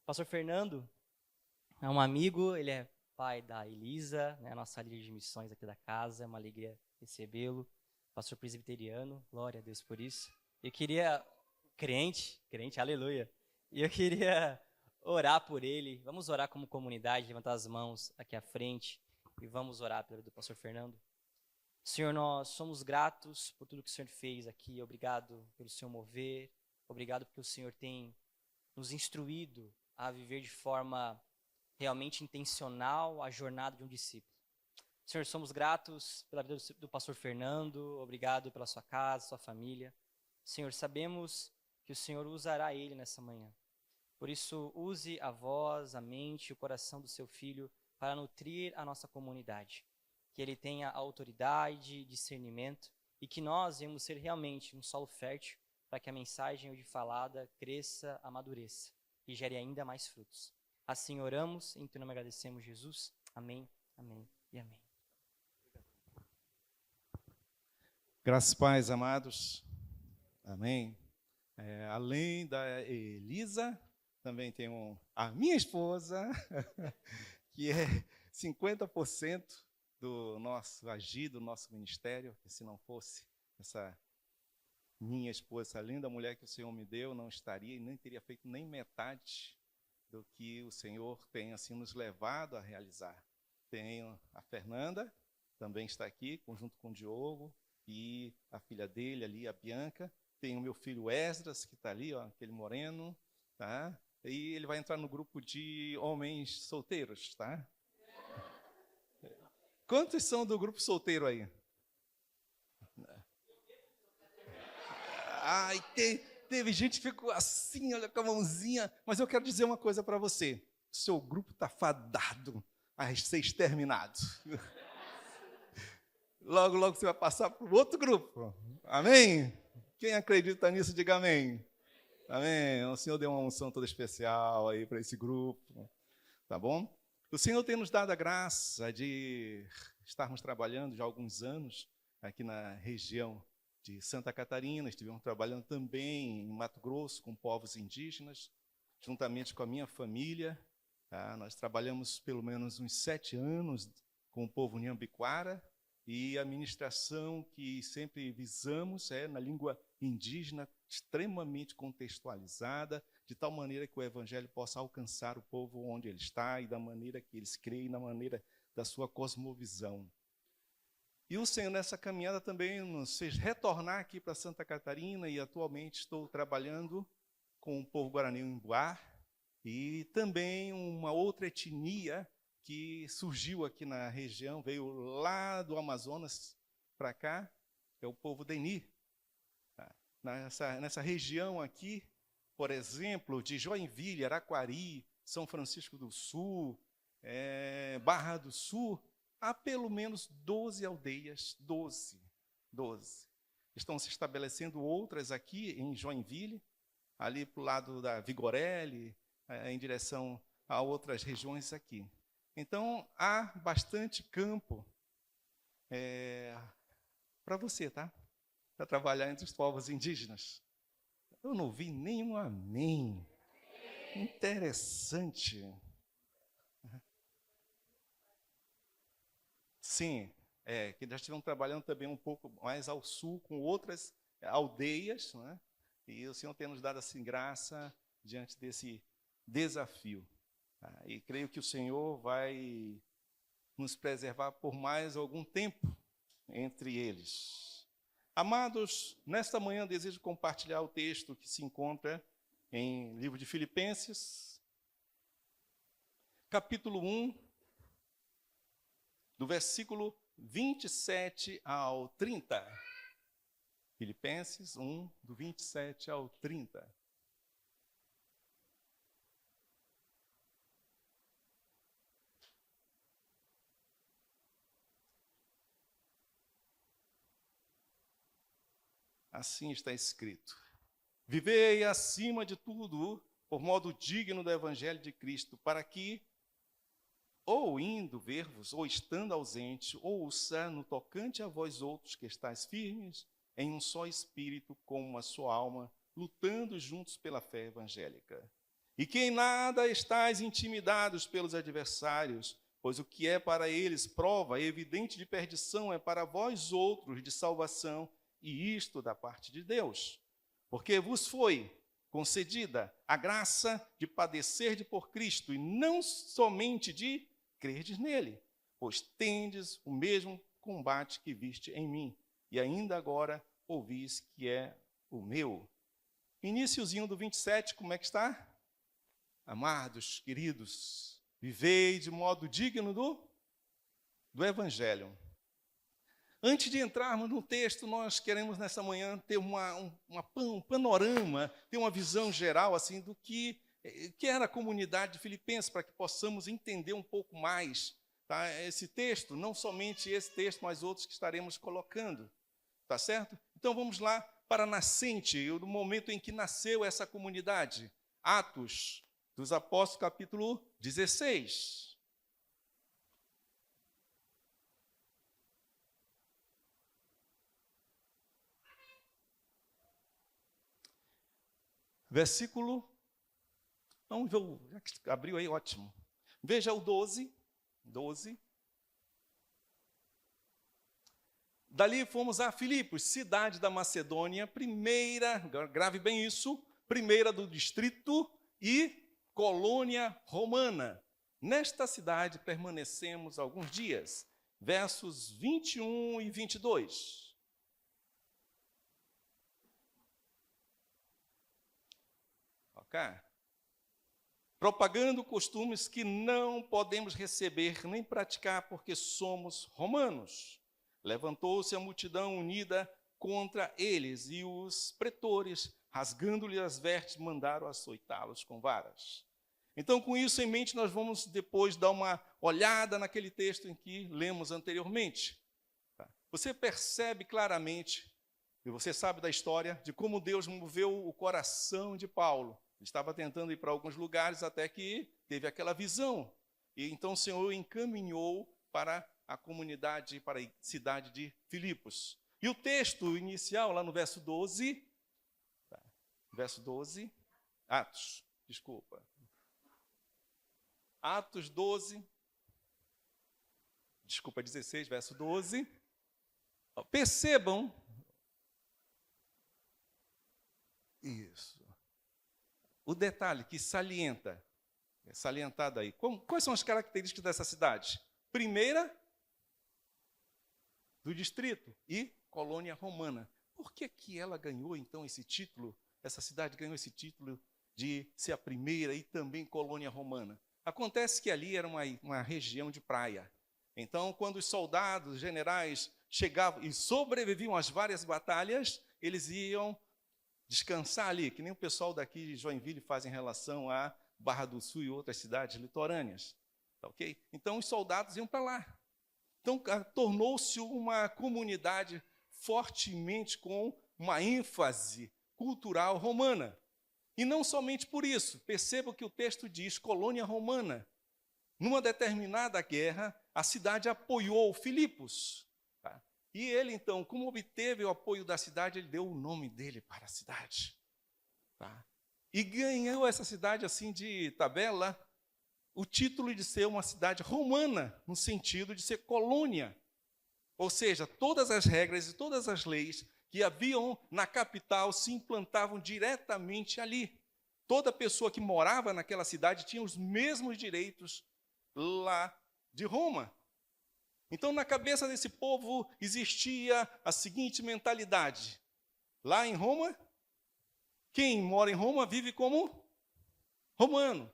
Pastor Fernando é um amigo, ele é pai da Elisa, né, nossa líder de missões aqui da casa, é uma alegria recebê-lo. Pastor presbiteriano, glória a Deus por isso. Eu queria, crente, aleluia. E eu queria orar por ele. Vamos orar como comunidade, levantar as mãos aqui à frente e vamos orar pelo do Pastor Fernando. Senhor, nós somos gratos por tudo que o Senhor fez aqui. Obrigado pelo seu mover. Obrigado porque o Senhor tem nos instruído a viver de forma realmente intencional a jornada de um discípulo. Senhor, somos gratos pela vida do pastor Fernando, obrigado pela sua casa, sua família. Senhor, sabemos que o Senhor usará ele nessa manhã. Por isso, use a voz, a mente, o coração do seu filho para nutrir a nossa comunidade. Que ele tenha autoridade, discernimento e que nós venhamos ser realmente um solo fértil para que a mensagem hoje falada cresça, amadureça e gere ainda mais frutos. Assim oramos, em teu nome agradecemos, Jesus. Amém, amém e amém. Graças e paz, amados. Amém. Além da Elisa, também tenho a minha esposa, que é 50% do nosso agir, do nosso ministério. Que se não fosse essa minha esposa, essa linda mulher que o Senhor me deu, não estaria e nem teria feito nem metade do que o Senhor tem assim nos levado a realizar. Tenho a Fernanda, também está aqui, junto com o Diogo, e a filha dele ali, a Bianca. Tem o meu filho Esdras, que está ali, ó, aquele moreno, tá? E ele vai entrar no grupo de homens solteiros, tá? Quantos são do grupo solteiro aí? Ai, teve gente que ficou assim, olha com a mãozinha. Mas eu quero dizer uma coisa para você. O seu grupo está fadado a ser exterminado. Logo, logo você vai passar para o outro grupo. Amém? Quem acredita nisso, diga amém. Amém. O Senhor deu uma unção toda especial aí para esse grupo. Tá bom? O Senhor tem nos dado a graça de estarmos trabalhando já há alguns anos aqui na região de Santa Catarina. Estivemos trabalhando também em Mato Grosso com povos indígenas, juntamente com a minha família. Tá? Nós trabalhamos pelo menos uns 7 anos com o povo Nhambiquara, e a ministração que sempre visamos é na língua indígena, extremamente contextualizada, de tal maneira que o evangelho possa alcançar o povo onde ele está e da maneira que eles creem, na maneira da sua cosmovisão. E o Senhor, nessa caminhada, também nos fez retornar aqui para Santa Catarina, e atualmente estou trabalhando com o povo Guarani-Imbuá e também uma outra etnia que surgiu aqui na região, veio lá do Amazonas para cá, é o povo Deni. Nessa região aqui, por exemplo, de Joinville, Araquari, São Francisco do Sul, Barra do Sul, há pelo menos 12 aldeias, 12. Estão se estabelecendo outras aqui em Joinville, ali para o lado da Vigorelli, em direção a outras regiões aqui. Então, há bastante campo para você, tá? Para trabalhar entre os povos indígenas. Eu não vi nenhum amém. Interessante. Sim, que nós estivemos trabalhando também um pouco mais ao sul com outras aldeias, né? E o Senhor tem nos dado assim graça diante desse desafio. E creio que o Senhor vai nos preservar por mais algum tempo entre eles. Amados, nesta manhã desejo compartilhar o texto que se encontra em livro de Filipenses, capítulo 1, do versículo 27 ao 30. Filipenses 1, do 27 ao 30. Assim está escrito: vivei acima de tudo por modo digno do evangelho de Cristo, para que, ou indo ver-vos, ou estando ausente, ouça no tocante a vós outros que estáis firmes em um só espírito, com uma só alma, lutando juntos pela fé evangélica. E que em nada estáis intimidados pelos adversários, pois o que é para eles prova evidente de perdição é para vós outros de salvação, e isto da parte de Deus. Porque vos foi concedida a graça de padecer por Cristo, e não somente de crerdes nele, pois tendes o mesmo combate que viste em mim, e ainda agora ouvis que é o meu. Iniciozinho do 27, como é que está? Amados, queridos, vivei de modo digno do Evangelho. Antes de entrarmos no texto, nós queremos nessa manhã ter um panorama, ter uma visão geral assim do que era a comunidade de Filipenses, para que possamos entender um pouco mais, tá, esse texto, não somente esse texto, mas outros que estaremos colocando, tá certo? Então vamos lá para a nascente, no momento em que nasceu essa comunidade. Atos dos Apóstolos, capítulo 16. Versículo, vamos ver, já que abriu aí, ótimo. Veja o 12. Dali fomos a Filipos, cidade da Macedônia, primeira, grave bem isso, primeira do distrito e colônia romana. Nesta cidade permanecemos alguns dias. Versos 21 e 22. Ok? Propagando costumes que não podemos receber nem praticar porque somos romanos. Levantou-se a multidão unida contra eles, e os pretores, rasgando-lhe as vestes, mandaram açoitá-los com varas. Então, com isso em mente, nós vamos depois dar uma olhada naquele texto em que lemos anteriormente. Você percebe claramente, e você sabe da história, de como Deus moveu o coração de Paulo. Ele estava tentando ir para alguns lugares até que teve aquela visão. E então o Senhor encaminhou para a comunidade, para a cidade de Filipos. E o texto inicial, lá no verso 12, Atos 16, verso 12. Percebam, isso, o detalhe que salientado aí. Quais são as características dessa cidade? Primeira, do distrito e colônia romana. Por que ela ganhou, então, esse título? Essa cidade ganhou esse título de ser a primeira e também colônia romana. Acontece que ali era uma região de praia. Então, quando os soldados, generais, chegavam e sobreviviam às várias batalhas, eles iam descansar ali, que nem o pessoal daqui de Joinville faz em relação a Barra do Sul e outras cidades litorâneas. Tá, ok? Então, os soldados iam para lá. Então, tornou-se uma comunidade fortemente com uma ênfase cultural romana. E não somente por isso, perceba que o texto diz colônia romana. Numa determinada guerra, a cidade apoiou Filipos. Tá? E ele, então, como obteve o apoio da cidade, ele deu o nome dele para a cidade. Tá? E ganhou essa cidade, assim, de tabela, o título de ser uma cidade romana, no sentido de ser colônia. Ou seja, todas as regras e todas as leis que haviam na capital se implantavam diretamente ali. Toda pessoa que morava naquela cidade tinha os mesmos direitos lá de Roma. Então, na cabeça desse povo existia a seguinte mentalidade. Lá em Roma, quem mora em Roma vive como romano.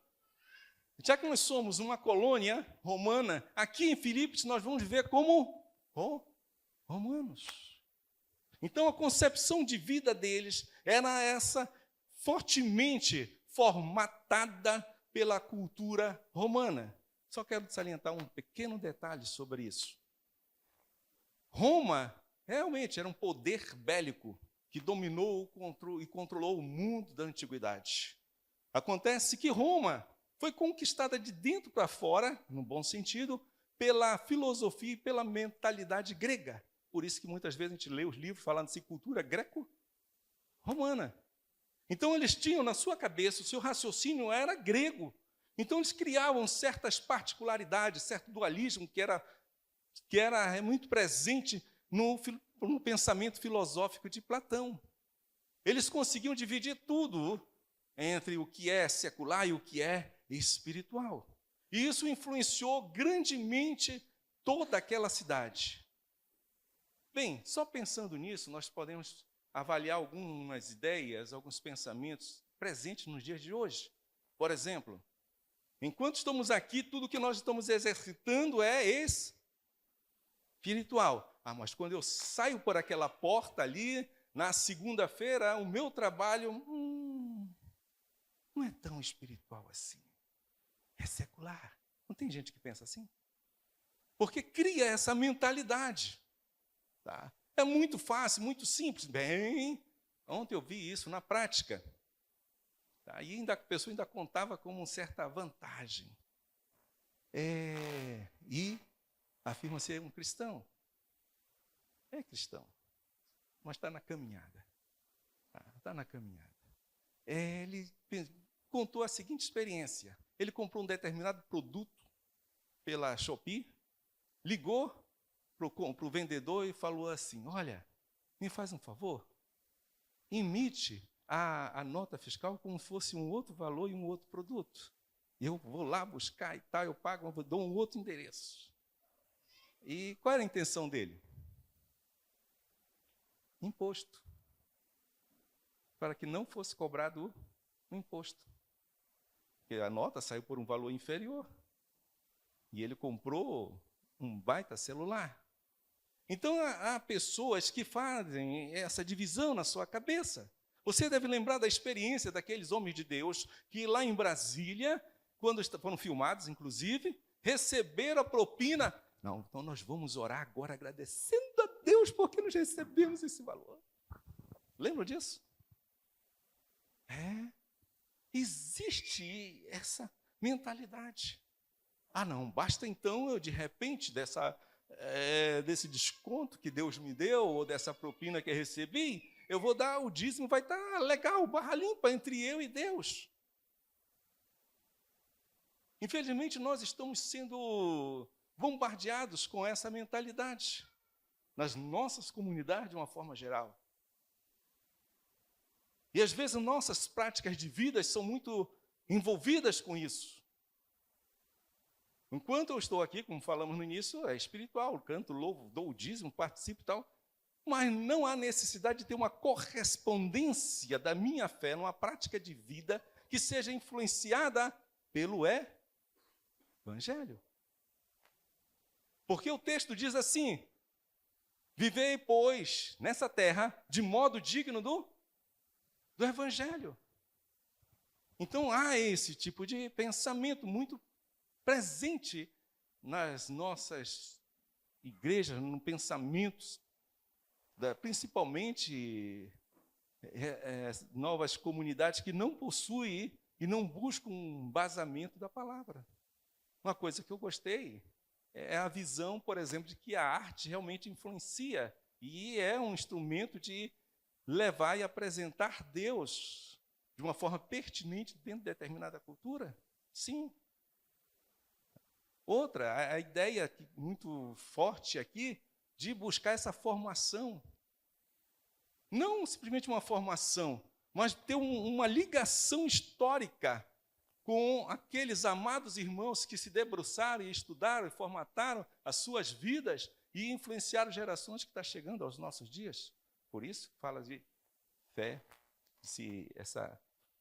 Já que nós somos uma colônia romana, aqui em Filipos nós vamos viver como romanos. Então a concepção de vida deles era essa, fortemente formatada pela cultura romana. Só quero salientar um pequeno detalhe sobre isso. Roma realmente era um poder bélico que dominou e controlou o mundo da antiguidade. Acontece que Roma foi conquistada de dentro para fora, no bom sentido, pela filosofia e pela mentalidade grega. Por isso que muitas vezes a gente lê os livros falando de cultura greco-romana. Então, eles tinham na sua cabeça, o seu raciocínio era grego. Então, eles criavam certas particularidades, certo dualismo que era muito presente no pensamento filosófico de Platão. Eles conseguiam dividir tudo entre o que é secular e o que é espiritual. E isso influenciou grandemente toda aquela cidade. Bem, só pensando nisso, nós podemos avaliar algumas ideias, alguns pensamentos presentes nos dias de hoje. Por exemplo, enquanto estamos aqui, tudo que nós estamos exercitando é espiritual. Mas quando eu saio por aquela porta ali, na segunda-feira, o meu trabalho não é tão espiritual assim. É secular. Não tem gente que pensa assim? Porque cria essa mentalidade. Tá? É muito fácil, muito simples. Bem, ontem eu vi isso na prática. Tá? E a pessoa ainda contava com uma certa vantagem. E afirma ser um cristão. É cristão, mas está na caminhada. Está na caminhada. Ele contou a seguinte experiência. Ele comprou um determinado produto pela Shopee, ligou para o vendedor e falou assim, olha, me faz um favor, imite a nota fiscal como se fosse um outro valor e um outro produto. Eu vou lá buscar e tal, eu pago, eu dou um outro endereço. E qual era a intenção dele? Imposto. Para que não fosse cobrado o imposto. Porque a nota saiu por um valor inferior. E ele comprou um baita celular. Então, há pessoas que fazem essa divisão na sua cabeça. Você deve lembrar da experiência daqueles homens de Deus que lá em Brasília, quando foram filmados, inclusive, receberam a propina. Não, então nós vamos orar agora agradecendo a Deus porque nós recebemos esse valor. Lembram disso? Existe essa mentalidade. Não, basta então eu, de repente, desse desconto que Deus me deu, ou dessa propina que eu recebi, eu vou dar o dízimo, vai estar legal, barra limpa entre eu e Deus. Infelizmente, nós estamos sendo bombardeados com essa mentalidade nas nossas comunidades de uma forma geral. E às vezes nossas práticas de vida são muito envolvidas com isso. Enquanto eu estou aqui, como falamos no início, é espiritual, canto, louvo, dou o dízimo, participo e tal, mas não há necessidade de ter uma correspondência da minha fé numa prática de vida que seja influenciada pelo Evangelho. Porque o texto diz assim, vivei, pois, nessa terra, de modo digno do Evangelho. Então, há esse tipo de pensamento muito presente nas nossas igrejas, no pensamentos, principalmente novas comunidades que não possuem e não buscam um embasamento da palavra. Uma coisa que eu gostei é a visão, por exemplo, de que a arte realmente influencia e é um instrumento de levar e apresentar Deus de uma forma pertinente dentro de determinada cultura. Sim. Outra, a ideia muito forte aqui de buscar essa formação. Não simplesmente uma formação, mas ter uma ligação histórica com aqueles amados irmãos que se debruçaram e estudaram e formataram as suas vidas e influenciaram gerações que estão chegando aos nossos dias. Por isso, fala de fé,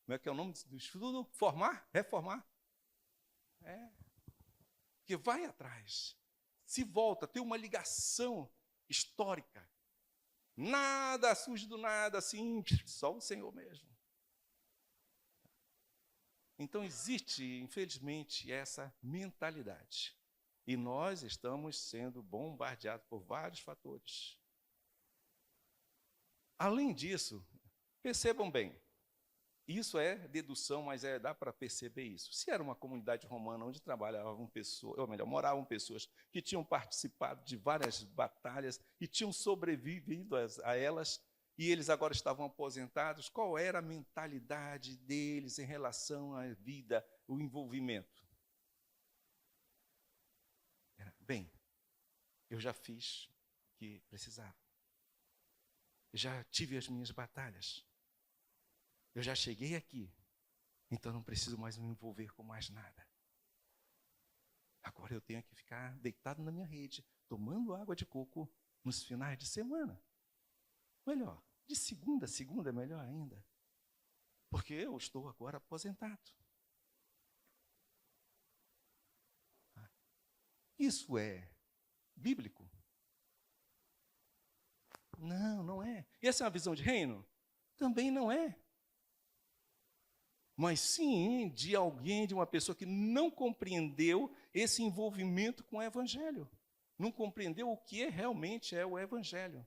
como é que é o nome do estudo? Reformar. Que vai atrás, se volta, tem uma ligação histórica. Nada surge do nada, assim, só o Senhor mesmo. Então existe, infelizmente, essa mentalidade. E nós estamos sendo bombardeados por vários fatores. Além disso, percebam bem, isso é dedução, mas dá para perceber isso. Se era uma comunidade romana onde trabalhavam pessoas, ou melhor, moravam pessoas que tinham participado de várias batalhas e tinham sobrevivido a elas, e eles agora estavam aposentados, qual era a mentalidade deles em relação à vida, o envolvimento? Bem, eu já fiz o que precisava. Já tive as minhas batalhas. Eu já cheguei aqui. Então não preciso mais me envolver com mais nada. Agora eu tenho que ficar deitado na minha rede, tomando água de coco nos finais de semana. Melhor, de segunda a segunda é melhor ainda. Porque eu estou agora aposentado. Isso é bíblico? Não, não é. E essa é uma visão de reino? Também não é. Mas sim de alguém, de uma pessoa que não compreendeu esse envolvimento com o Evangelho. Não compreendeu o que realmente é o Evangelho.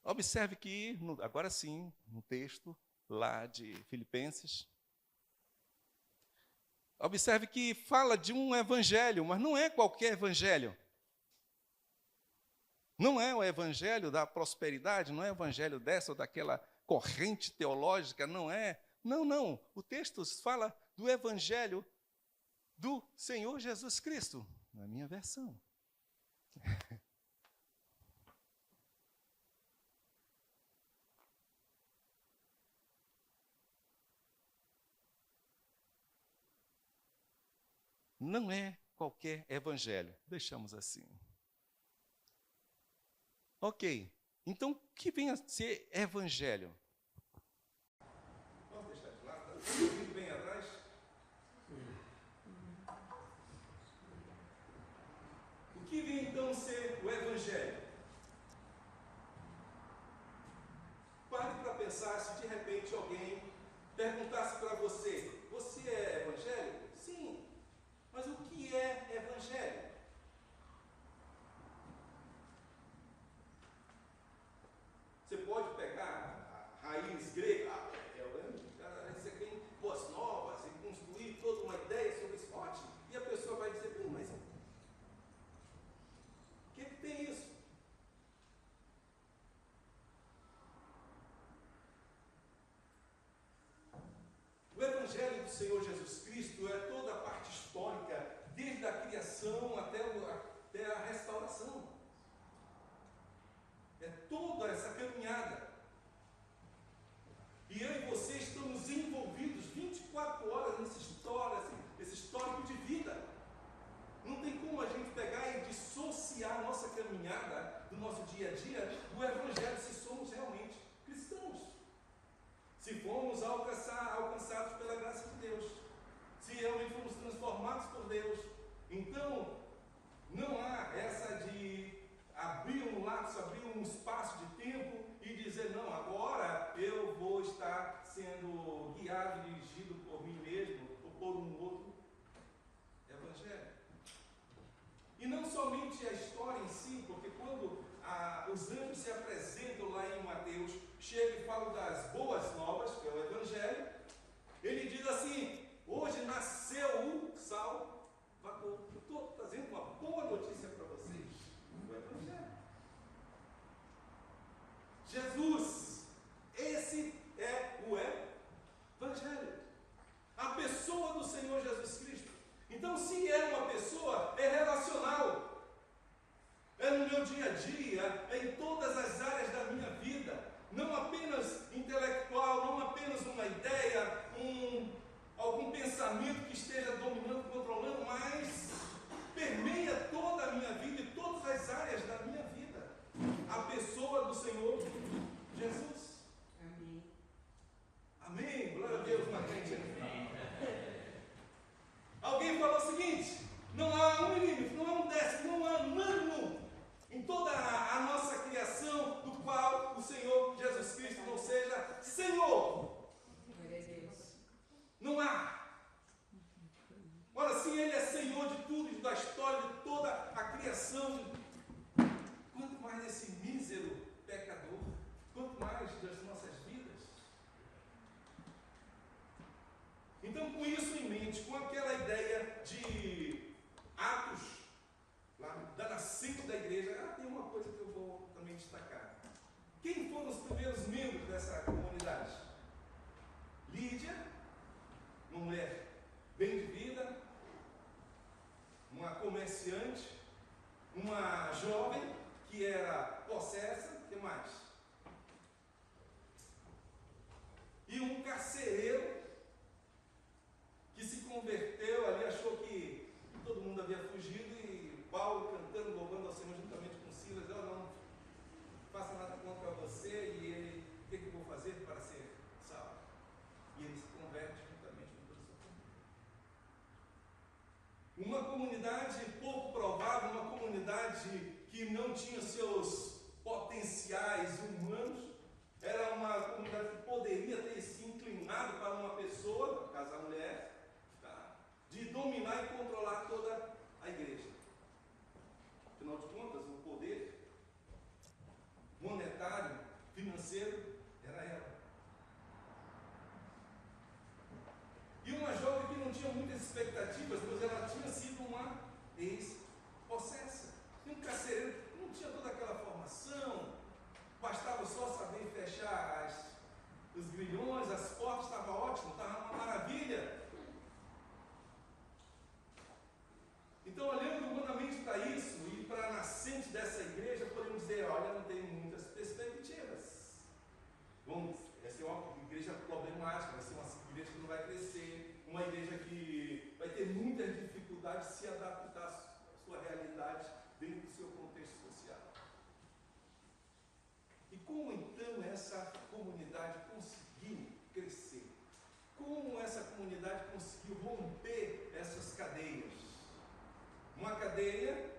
Observe que, agora sim, no texto lá de Filipenses, observe que fala de um evangelho, mas não é qualquer evangelho. Não é o evangelho da prosperidade, não é o evangelho dessa ou daquela corrente teológica, não é. Não, não. O texto fala do evangelho do Senhor Jesus Cristo, na minha versão. Não é qualquer evangelho. Deixamos assim. Ok. Então, o que vem a ser evangelho? Vamos deixar de lado. Está ouvindo bem atrás? O que vem então a ser o evangelho? Pare para pensar se de repente alguém perguntasse para você: você é evangélico? Sim. Mas o que é evangelho? Você pode pegar a raiz grega, você tem boas novas e construir toda uma ideia sobre esporte, e a pessoa vai dizer: mas o que tem isso? O Evangelho do Senhor Jesus Cristo é toda a parte histórica, desde a criação até a restauração. É toda essa caminhada. E eu e você estamos envolvidos 24 horas nessa história, esse histórico de vida. Não tem como a gente pegar e dissociar a nossa caminhada do nosso dia a dia do Evangelho, se somos realmente cristãos. Se fomos alcançados pela graça de Deus. Se realmente fomos transformados por Deus. Então, não há essa de abrir um lapso, abrir um espaço de tempo e dizer: não, agora eu vou estar sendo guiado e dirigido por mim mesmo ou por um outro evangelho. E não somente a história em si, porque quando os anjos se apresentam lá em Mateus, chegam e falam das boas novas, que é o evangelho, ele diz assim: hoje nasceu o Salvador. Eu estou trazendo uma boa notícia para vocês, o evangelho. Jesus, esse é o evangelho. A pessoa do Senhor Jesus Cristo. Então, se é uma pessoa, é relacional. É no meu dia a dia, é em todas as áreas da minha vida. Não apenas intelectual, não apenas uma ideia, algum pensamento que esteja dominando, controlando, mas permeia toda a minha vida e todas as áreas da minha vida. A pessoa do Senhor Jesus. Amém. Amém. Glória a Deus, uma crente. Alguém falou o seguinte: não há um milímetro, não há um décimo, não há um nano em toda a nossa criação do qual o Senhor Jesus Cristo não seja Senhor. Não há. Ora, se Ele é Senhor de tudo, da história, de toda a criação, quanto mais esse mísero pecador, quanto mais das nossas vidas. Então, com isso em mente, com aquela ideia de Atos, lá da nascente da igreja, tem uma coisa que eu vou também destacar. Quem foram os primeiros membros dessa comunidade? Lídia, uma mulher bem de vida, uma comerciante, uma jovem que era possessa, o que mais? E um carcereiro que se converteu ali, achou que todo mundo havia fugido, e Paulo cantando, louvando ao Senhor juntamente com Silas, eu não faça nada contra você, e ele, o que eu vou fazer para ser salvo? E ele se converte juntamente com toda a sua família. Uma comunidade pouco provável, uma comunidade que não tinha seus potenciais humanos, era uma comunidade que poderia ter se inclinado para uma pessoa, no caso a mulher, tá, de dominar e controlar toda a igreja. Afinal de contas, o poder monetário, financeiro, era ela. E uma jovem que não tinha muitas expectativas, pois ela tinha sido uma ex-possessa. E um carcereiro que não tinha toda aquela formação, bastava só saber fechar os grilhões, as portas, estava ótimo, estava uma maravilha. Então, olhando humanamente para isso e para a nascente dessa igreja, podemos dizer, olha, não tem muitas perspectivas. Vai ser uma igreja problemática, vai ser uma igreja que não vai crescer, uma igreja que vai ter muitas dificuldades de se adaptar à sua realidade dentro do seu contexto social. E como então essa comunidade conseguiu crescer? Como essa comunidade conseguiu romper essas cadeias? Uma cadeia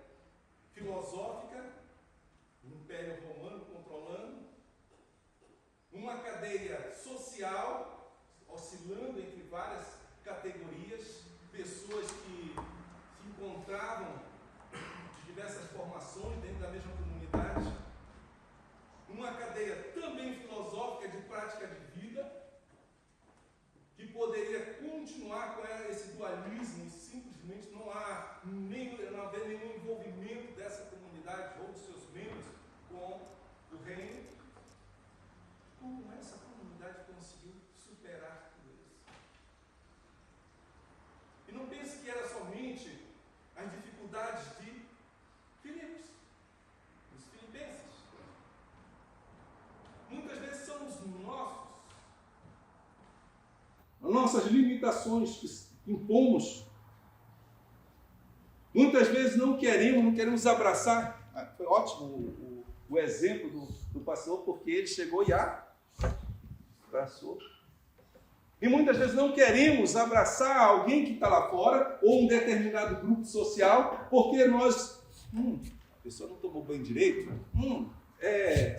filosófica, o Império Romano controlando, uma cadeia social, oscilando entre várias categorias, pessoas que se encontravam de diversas formações dentro da mesma comunidade, uma cadeia também filosófica de prática de vida, que poderia continuar com esse dualismo, simplesmente não haver nenhum envolvimento dessa comunidade ou dos seus membros com o reino. Como essa comunidade conseguiu superar tudo isso? E não pense que era somente as dificuldades de Filipos, dos filipenses. Muitas vezes são os nossas limitações que impomos. Muitas vezes não queremos abraçar. Foi ótimo o exemplo do pastor, porque ele chegou e abraçou. E muitas vezes não queremos abraçar alguém que está lá fora, ou um determinado grupo social, porque nós, a pessoa não tomou banho direito,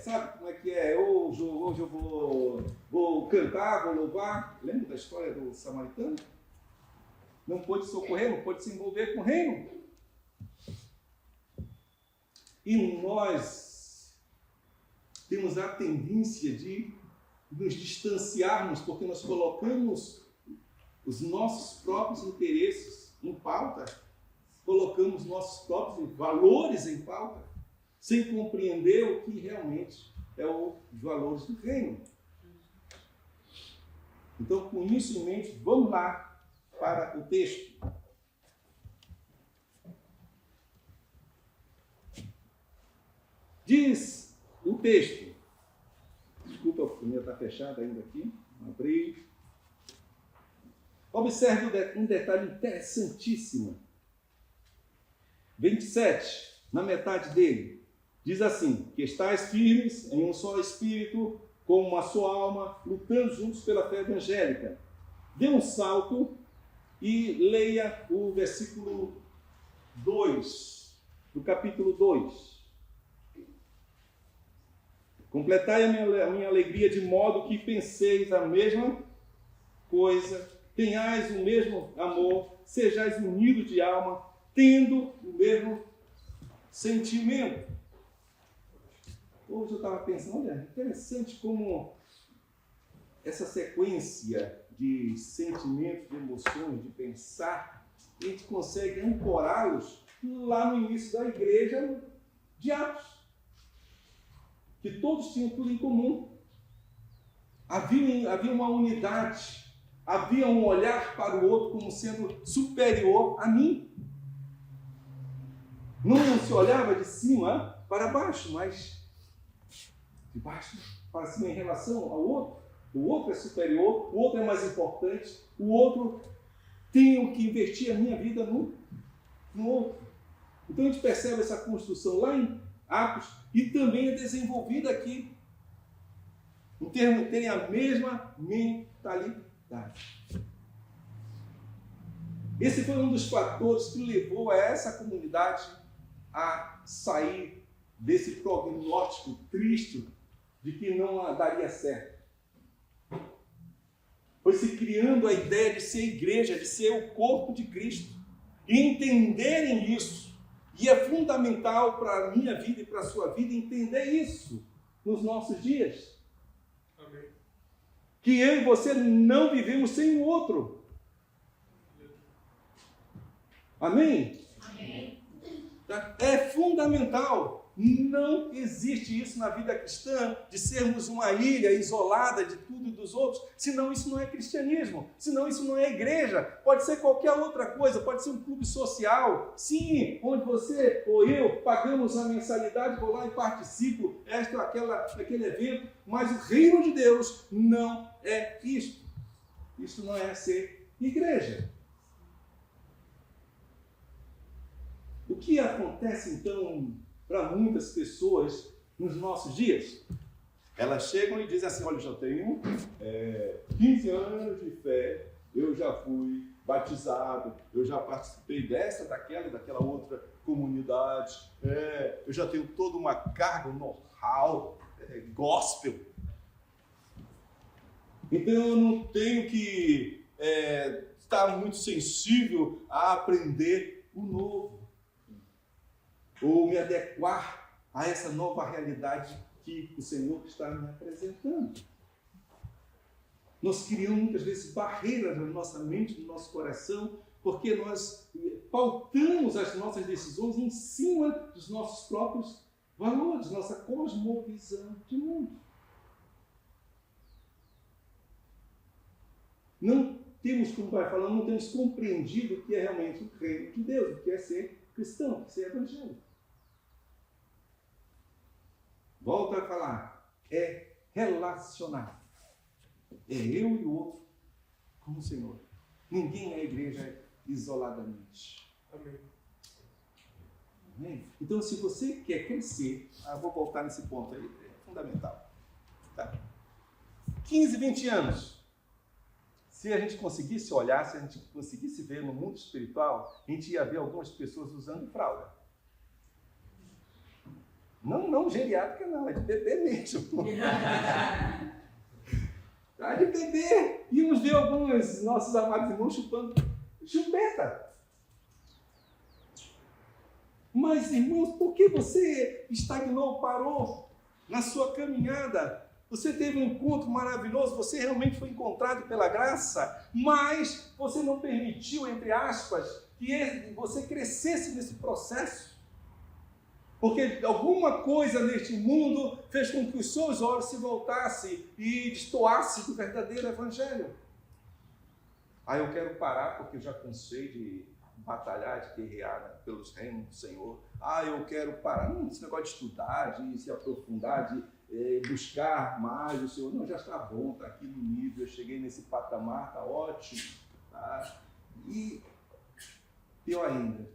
sabe como é que é? Hoje eu vou cantar, vou louvar. Lembra da história do samaritano? Não pôde socorrer, não pôde se envolver com o reino. E nós temos a tendência de nos distanciarmos, porque nós colocamos os nossos próprios interesses em pauta, colocamos nossos próprios valores em pauta, sem compreender o que realmente é os valores do reino. Então, com isso em mente, vamos lá para o texto. Diz o texto, desculpa, o meu está fechado ainda aqui, abri. Observe um detalhe interessantíssimo. 27, na metade dele, diz assim: que estáis firmes em um só espírito, com uma só alma, lutando juntos pela fé evangélica. Dê um salto e leia o versículo 2, do capítulo 2. Completai a minha alegria de modo que penseis a mesma coisa, tenhais o mesmo amor, sejais unidos de alma, tendo o mesmo sentimento. Hoje eu estava pensando, olha, interessante como essa sequência de sentimentos, de emoções, de pensar, a gente consegue ancorá-los lá no início da igreja de Atos. que todos tinham tudo em comum. Havia uma unidade, havia um olhar para o outro como sendo superior a mim. Não se olhava de cima para baixo, mas de baixo para cima em relação ao outro. O outro é superior, o outro é mais importante, o outro tenho que investir a minha vida no outro. Então a gente percebe essa construção lá em Atos e também é desenvolvida aqui. Em termos de terem a mesma mentalidade. Esse foi um dos fatores que levou a essa comunidade a sair desse prognóstico triste de que não daria certo. Foi se criando a ideia de ser igreja, de ser o corpo de Cristo. E entenderem isso. E é fundamental para a minha vida e para a sua vida entender isso nos nossos dias. Amém. Que eu e você não vivemos sem o outro. Amém? Amém. É fundamental. Não existe isso na vida cristã, de sermos uma ilha isolada de tudo e dos outros, senão isso não é cristianismo, senão isso não é igreja, pode ser qualquer outra coisa, pode ser um clube social, sim, onde você ou eu pagamos a mensalidade, vou lá e participo, aquele evento, mas o reino de Deus não é isto. Isso não é ser igreja. O que acontece então para muitas pessoas nos nossos dias? Elas chegam e dizem assim: olha, eu já tenho 15 anos de fé, eu já fui batizado, eu já participei daquela outra comunidade, eu já tenho toda uma carga, um know-how, gospel. Então eu não tenho que estar muito sensível a aprender o novo, ou me adequar a essa nova realidade que o Senhor está me apresentando. Nós criamos muitas vezes barreiras na nossa mente, no nosso coração, porque nós pautamos as nossas decisões em cima dos nossos próprios valores, nossa cosmovisão de mundo. Não temos, como vai falando, não temos compreendido o que é realmente o reino de Deus, o que é ser cristão, o que é ser evangélico. Volto a falar, é relacionar. É eu e o outro com o Senhor. Ninguém é igreja isoladamente. Amém. Amém? Então, se você quer crescer, eu vou voltar nesse ponto aí, é fundamental. Tá? 15, 20 anos. Se a gente conseguisse olhar, se a gente conseguisse ver no mundo espiritual, a gente ia ver algumas pessoas usando fralda. Não geriátrica, não, é de bebê mesmo. É de bebê. Íamos ver alguns nossos amados irmãos chupando chupeta. Mas, irmãos, por que você estagnou, parou na sua caminhada? Você teve um encontro maravilhoso, você realmente foi encontrado pela graça, mas você não permitiu, entre aspas, que você crescesse nesse processo. Porque alguma coisa neste mundo fez com que os seus olhos se voltassem e destoassem do verdadeiro evangelho. Eu quero parar porque eu já cansei de batalhar, de guerrear pelos reinos do Senhor. Eu quero parar. Não, esse negócio de estudar, de se aprofundar, de buscar mais o Senhor. Não, já está bom, está aqui no nível, eu cheguei nesse patamar, está ótimo. Tá? E pior ainda,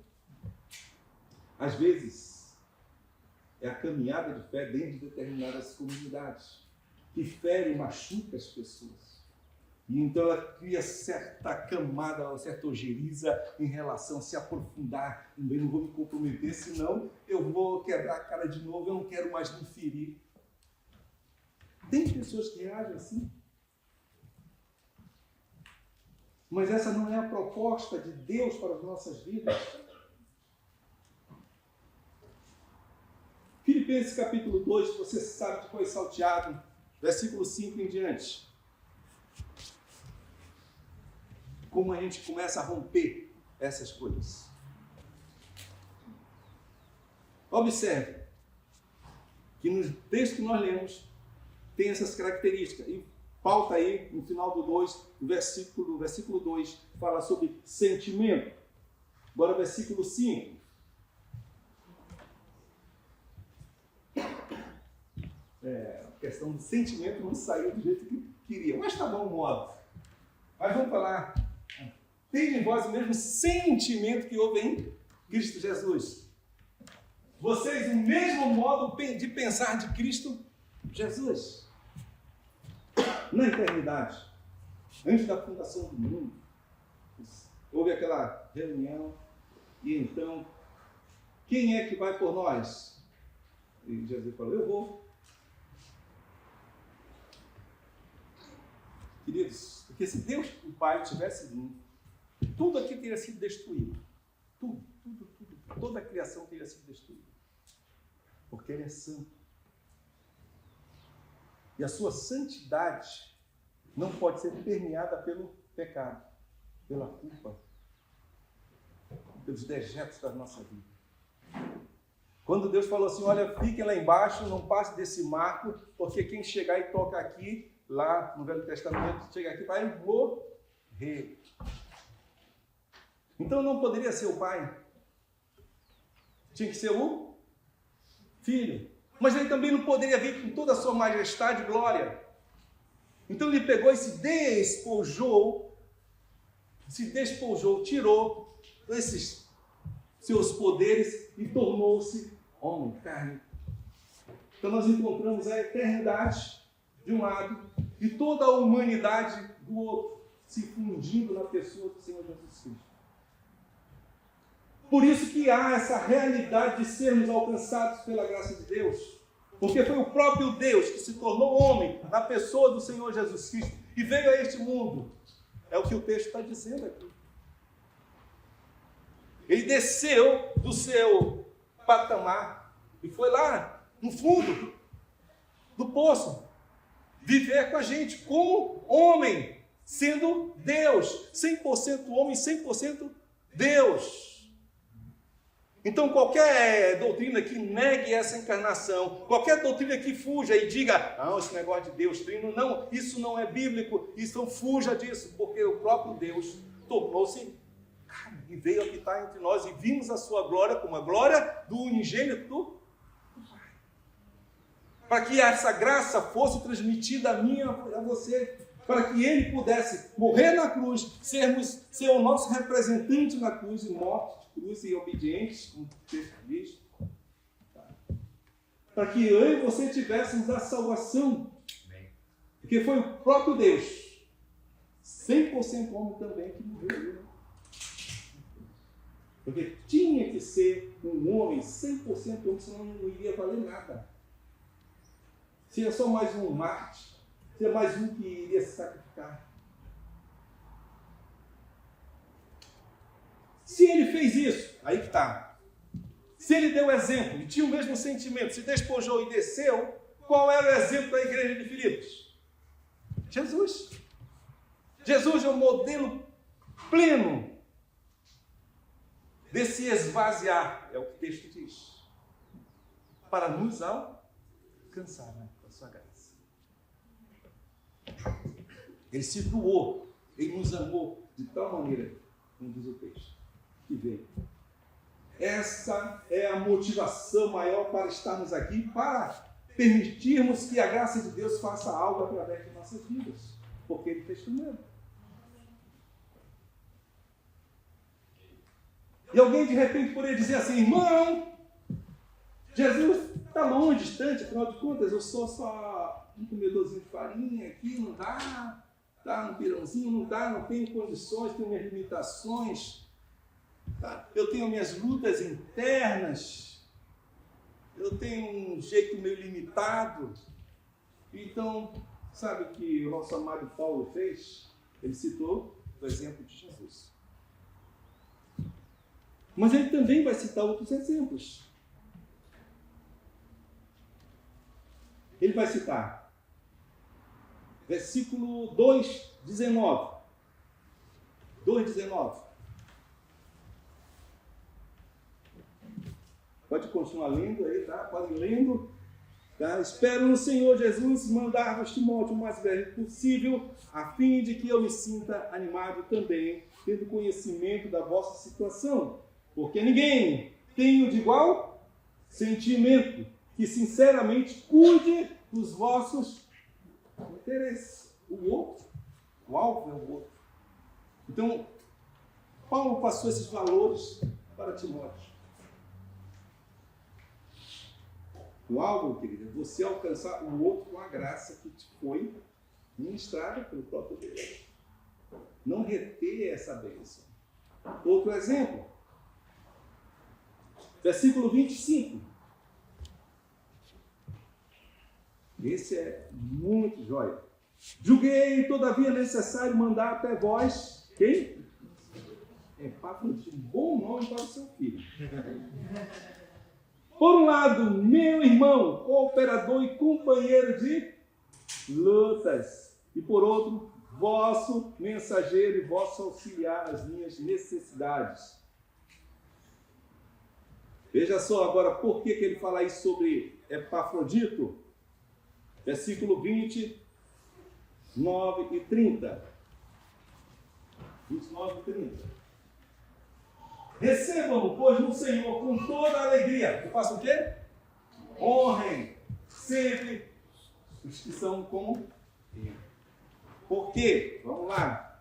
às vezes, é a caminhada de fé dentro de determinadas comunidades, que fere e machuca as pessoas. E então ela cria certa camada, certa ojeriza em relação a se aprofundar. Eu não vou me comprometer, senão eu vou quebrar a cara de novo, eu não quero mais me ferir. Tem pessoas que reagem assim. Mas essa não é a proposta de Deus para as nossas vidas. Filipenses capítulo 2, você sabe que foi salteado, versículo 5 em diante. Como a gente começa a romper essas coisas. Observe. que no texto que nós lemos tem essas características. E Paulo está aí, no final do 2, o versículo 2, fala sobre sentimento. Agora, versículo 5. A questão do sentimento não saiu do jeito que queria, mas está bom o modo. Mas vamos falar. Tem em vós o mesmo sentimento que houve em Cristo Jesus. Vocês, o mesmo modo de pensar de Cristo Jesus. Na eternidade, antes da fundação do mundo, houve aquela reunião e então, quem é que vai por nós? E Jesus falou, eu vou. Queridos, porque se Deus, o Pai, tivesse vindo, tudo aqui teria sido destruído. Tudo. Toda a criação teria sido destruída. Porque Ele é santo. E a sua santidade não pode ser permeada pelo pecado, pela culpa, pelos dejetos da nossa vida. Quando Deus falou assim, olha, fiquem lá embaixo, não passe desse marco, porque quem chegar e toca aqui, lá no Velho Testamento, chega aqui, vai morrer. Então não poderia ser o pai. Tinha que ser o filho. Mas ele também não poderia vir com toda a sua majestade e glória. Então ele pegou e se despojou, tirou esses seus poderes e tornou-se homem, carne. Então nós encontramos a eternidade de um lado e toda a humanidade do outro, se fundindo na pessoa do Senhor Jesus Cristo. Por isso que há essa realidade de sermos alcançados pela graça de Deus. Porque foi o próprio Deus que se tornou homem na pessoa do Senhor Jesus Cristo e veio a este mundo. É o que o texto está dizendo aqui. Ele desceu do seu patamar e foi lá no fundo do poço viver com a gente como homem, sendo Deus, 100% homem, 100% Deus. Então, qualquer doutrina que negue essa encarnação, qualquer doutrina que fuja e diga, não, esse negócio de Deus trino, não, isso não é bíblico, isso não fuja disso, porque o próprio Deus tornou-se carne e veio habitar entre nós e vimos a sua glória como a glória do unigênito do Pai. Para que essa graça fosse transmitida a mim e a você, para que Ele pudesse morrer na cruz, ser o nosso representante na cruz e morte, cruz e obedientes, como o texto diz, para que eu e você tivéssemos a salvação, porque foi o próprio Deus, 100% homem também, que morreu. Porque tinha que ser um homem 100% homem, senão não iria valer nada. Seria só mais um mártir, seria mais um que iria se sacrificar. Se ele fez isso, aí que está. Se ele deu exemplo e tinha o mesmo sentimento, se despojou e desceu, qual era o exemplo da igreja de Filipos? Jesus. Jesus é o modelo pleno desse esvaziar, é o que o texto diz, para nos alcançar, né, com a sua graça. Ele se doou, ele nos amou de tal maneira, como diz o texto, que veio. Essa é a motivação maior para estarmos aqui, para permitirmos que a graça de Deus faça algo através de nossas vidas, porque Ele fez primeiro. E alguém de repente poderia dizer assim, irmão, Jesus está longe, distante, afinal de contas, eu sou só um comedorzinho de farinha aqui, não dá, tá, um pirãozinho, não dá, não tenho condições, tenho minhas limitações. Tá? Eu tenho minhas lutas internas, eu tenho um jeito meio limitado. Então, sabe o que o nosso amado Paulo fez? Ele citou o exemplo de Jesus. Mas ele também vai citar outros exemplos. Ele vai citar versículo 2:19. 2:19. Pode continuar lendo aí, tá? Pode ir lendo. Tá? Espero no Senhor Jesus mandar-vos Timóteo o mais breve possível, a fim de que eu me sinta animado também, tendo conhecimento da vossa situação. Porque ninguém tem de igual sentimento, que sinceramente cuide dos vossos interesses. O outro, o alvo é o outro. Então, Paulo passou esses valores para Timóteo. O alvo, querido, é você alcançar o outro com a graça que te foi ministrada pelo próprio Deus. Não reter essa bênção. Outro exemplo. Versículo 25. Esse é muito jóia. Julguei, todavia, necessário mandar até vós, quem? Epafrodito, um bom nome para o seu filho. Por um lado, meu irmão, cooperador e companheiro de lutas. E por outro, vosso mensageiro e vosso auxiliar nas minhas necessidades. Veja só agora por que ele fala isso sobre Epafrodito. Versículo 20, 9 e 30. 29 e 30. Recebam, pois, no Senhor com toda a alegria. Que façam o quê? Honrem sempre os que são com Ele. Por quê? Vamos lá.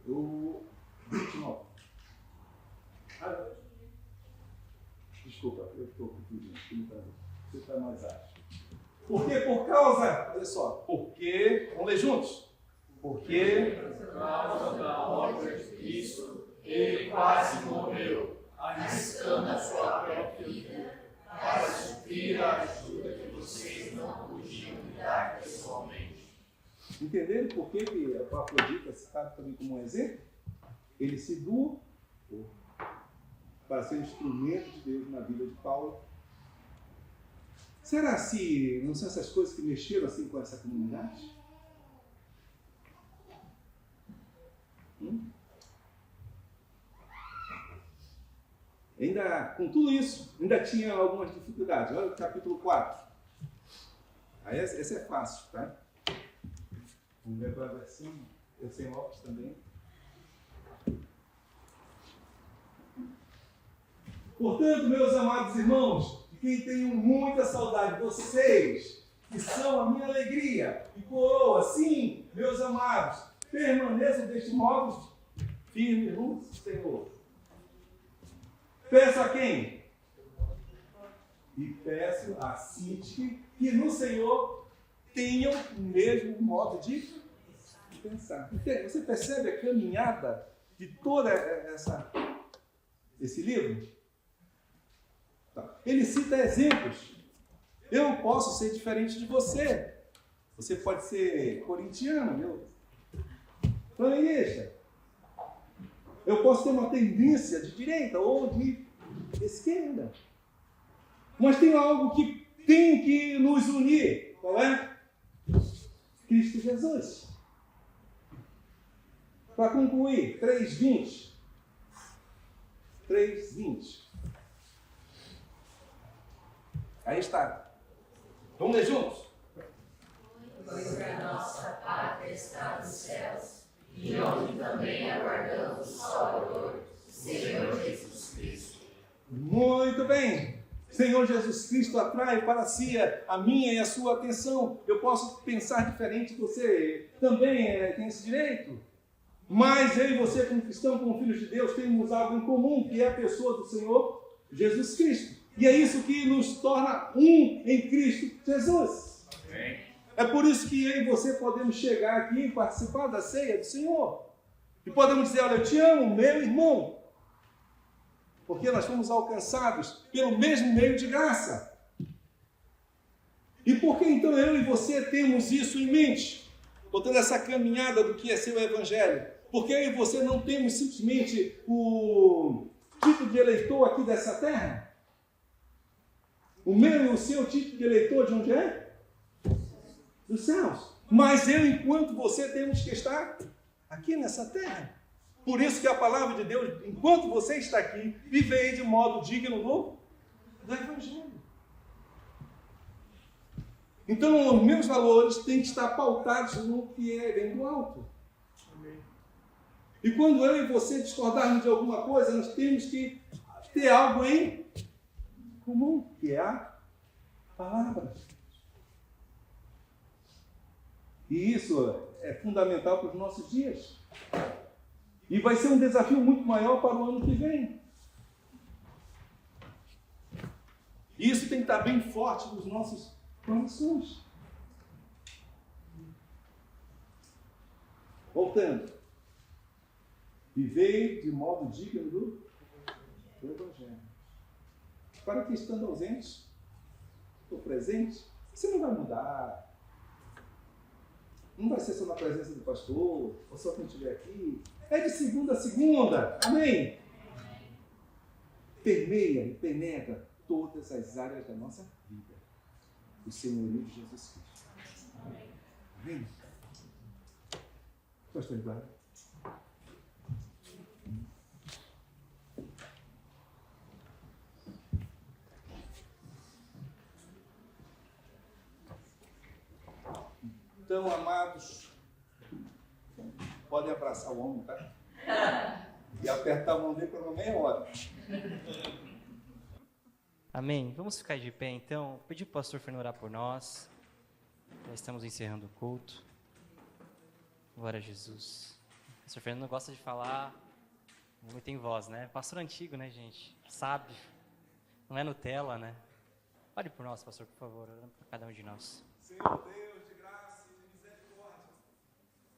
O 29. Desculpa, eu estou confundindo. Você está mais ágil. Por quê? Por causa, olha só, porque, vamos ler juntos. Porque, por causa da obra de Cristo, ele quase morreu, arriscando a sua própria vida, para suprir a ajuda que vocês não podiam dar pessoalmente. Entenderam por que Epafrodito é citado também como um exemplo? Ele se doou para ser instrumento de Deus na vida de Paulo. Será se não são essas coisas que mexeram assim com essa comunidade? Ainda, com tudo isso, ainda tinha algumas dificuldades. Olha o capítulo 4. Aí essa é fácil, tá? Vamos ver para a versão. Eu sei óculos também. Portanto, meus amados irmãos, de quem tenho muita saudade, vocês, que são a minha alegria e coroa, sim, meus amados, permaneçam deste modo firmes no Senhor. Peço a quem? E peço a Cinti que no Senhor tenham o mesmo modo de pensar. Você percebe a caminhada de toda esse livro? Tá. Ele cita exemplos. Eu posso ser diferente de você. Você pode ser corintiano, flamenguista. Eu posso ter uma tendência de direita ou de esquerda. Mas tem algo que tem que nos unir. Qual é? Cristo Jesus. Para concluir, 3:20. 3:20. Aí está. Vamos ler juntos? Pois a nossa pátria está nos céus, e onde também aguardamos o Salvador, Senhor Jesus Cristo. Muito bem. Senhor Jesus Cristo atrai para si a minha e a sua atenção. Eu posso pensar diferente, você também tem esse direito. Mas eu e você, como cristão, como filhos de Deus, temos algo em comum, que é a pessoa do Senhor Jesus Cristo. E é isso que nos torna um em Cristo Jesus. Amém. É por isso que eu e você podemos chegar aqui e participar da ceia do Senhor. E podemos dizer, olha, eu te amo, meu irmão. Porque nós fomos alcançados pelo mesmo meio de graça. E por que então eu e você temos isso em mente? Botando essa caminhada do que é ser o Evangelho. Porque eu e você não temos simplesmente o título de eleitor aqui dessa terra? O meu e o seu título de eleitor de onde é? Dos céus. Mas eu, enquanto você, temos que estar aqui nessa terra. Por isso que a palavra de Deus, enquanto você está aqui, vivei de modo digno do Evangelho. Então, os meus valores têm que estar pautados no que vem do alto. E quando eu e você discordarmos de alguma coisa, nós temos que ter algo em comum, que é a palavra. E isso é fundamental para os nossos dias. E vai ser um desafio muito maior para o ano que vem. E isso tem que estar bem forte nos nossos corações. Voltando. Viver de modo digno do Evangelho. Para que estando ausente, estou presente, você não vai mudar. Não vai ser só na presença do pastor, ou só quem estiver aqui. É de segunda a segunda. Amém? Permeia e penetra todas as áreas da nossa vida. O senhorio de Jesus Cristo. Amém? Pastor Eduardo. Então, amados, podem abraçar o homem, tá? E apertar a mão dele por uma meia hora. Amém. Vamos ficar de pé, então. Vou pedir para o pastor Fernando orar por nós. Já estamos encerrando o culto. Glória a Jesus. O pastor Fernando gosta de falar, não tem voz, né? Pastor antigo, né, gente? Sábio. Não é Nutella, né? Ore por nós, pastor, por favor. Orando por cada um de nós. Senhor Deus de graça e de misericórdia,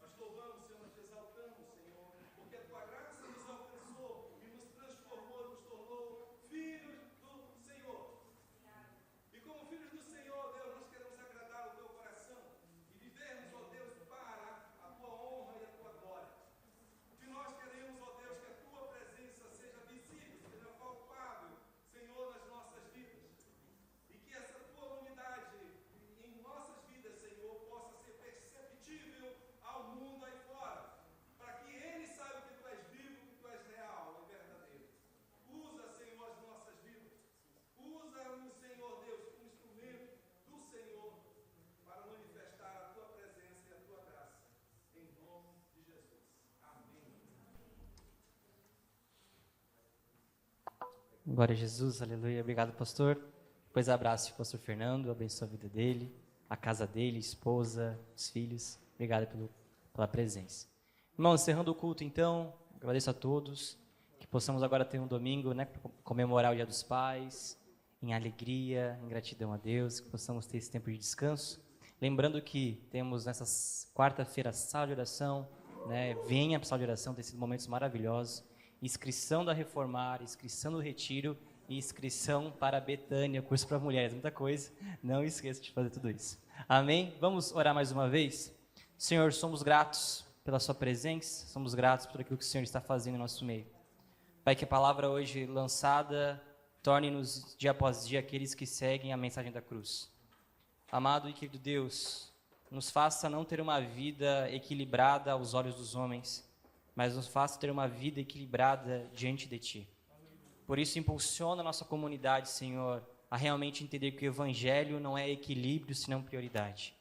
nós te louvamos, Senhor, nós te exaltamos, Senhor, porque a tua graça nos alcançou e nos transformou, nos tornou filhos do Senhor. E como filhos do Senhor, Deus, nós queremos agradar o teu coração e vivermos, ó Deus, para a tua honra e a tua glória. Que nós queremos, ó Deus, que a tua presença seja visível, seja palpável, Senhor, nas nossas vidas. E que essa tua unidade em nossas vidas, Senhor, possa ser perceptível ao mundo aí fora, para que ele saiba que tu és vivo, que tu és real e verdadeiro. Usa, Senhor, as nossas vidas. Usa-nos, Senhor Deus, como instrumento do Senhor para manifestar a tua presença e a tua graça. Em nome de Jesus. Amém. Glória a Jesus, aleluia. Obrigado, pastor. Depois abraço o pastor Fernando, abençoe a vida dele, a casa dele, esposa, os filhos. Obrigado pela presença. Irmãos, encerrando o culto, então, agradeço a todos, que possamos agora ter um domingo, né, para comemorar o Dia dos Pais, em alegria, em gratidão a Deus, que possamos ter esse tempo de descanso. Lembrando que temos nessa quarta-feira sala de oração, né, venha para a sala de oração, tem sido momentos maravilhosos. Inscrição da Reformar, inscrição do Retiro e inscrição para a Betânia, curso para mulheres, muita coisa. Não esqueça de fazer tudo isso. Amém? Vamos orar mais uma vez? Senhor, somos gratos pela sua presença, somos gratos por aquilo que o Senhor está fazendo em nosso meio. Pai, que a palavra hoje lançada torne-nos dia após dia aqueles que seguem a mensagem da cruz. Amado e querido Deus, nos faça não ter uma vida equilibrada aos olhos dos homens, mas nos faça ter uma vida equilibrada diante de Ti. Por isso, impulsiona a nossa comunidade, Senhor, a realmente entender que o Evangelho não é equilíbrio, senão prioridade.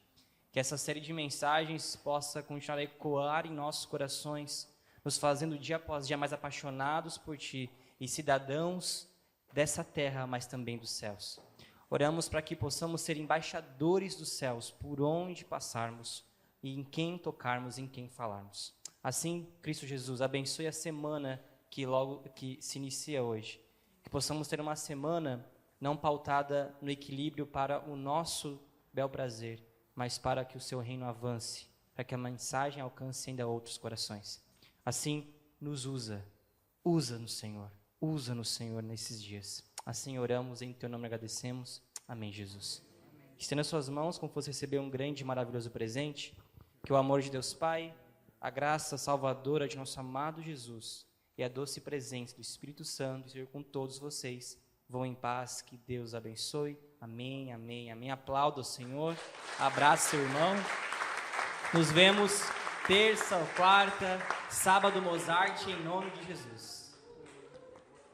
Que essa série de mensagens possa continuar a ecoar em nossos corações, nos fazendo dia após dia mais apaixonados por Ti e cidadãos dessa terra, mas também dos céus. Oramos para que possamos ser embaixadores dos céus, por onde passarmos e em quem tocarmos, em quem falarmos. Assim, Cristo Jesus, abençoe a semana que se inicia hoje. Que possamos ter uma semana não pautada no equilíbrio para o nosso bel prazer, mas para que o seu reino avance, para que a mensagem alcance ainda outros corações. Assim, nos usa-nos, Senhor, nesses dias. Assim oramos, em teu nome agradecemos. Amém, Jesus. Estenda as suas mãos como fosse receber um grande e maravilhoso presente, que o amor de Deus Pai, a graça salvadora de nosso amado Jesus e a doce presença do Espírito Santo seja com todos vocês. Vão em paz, que Deus abençoe. Amém, amém, amém. Aplauda o Senhor, abraça seu irmão. Nos vemos terça ou quarta, sábado Mozart, em nome de Jesus.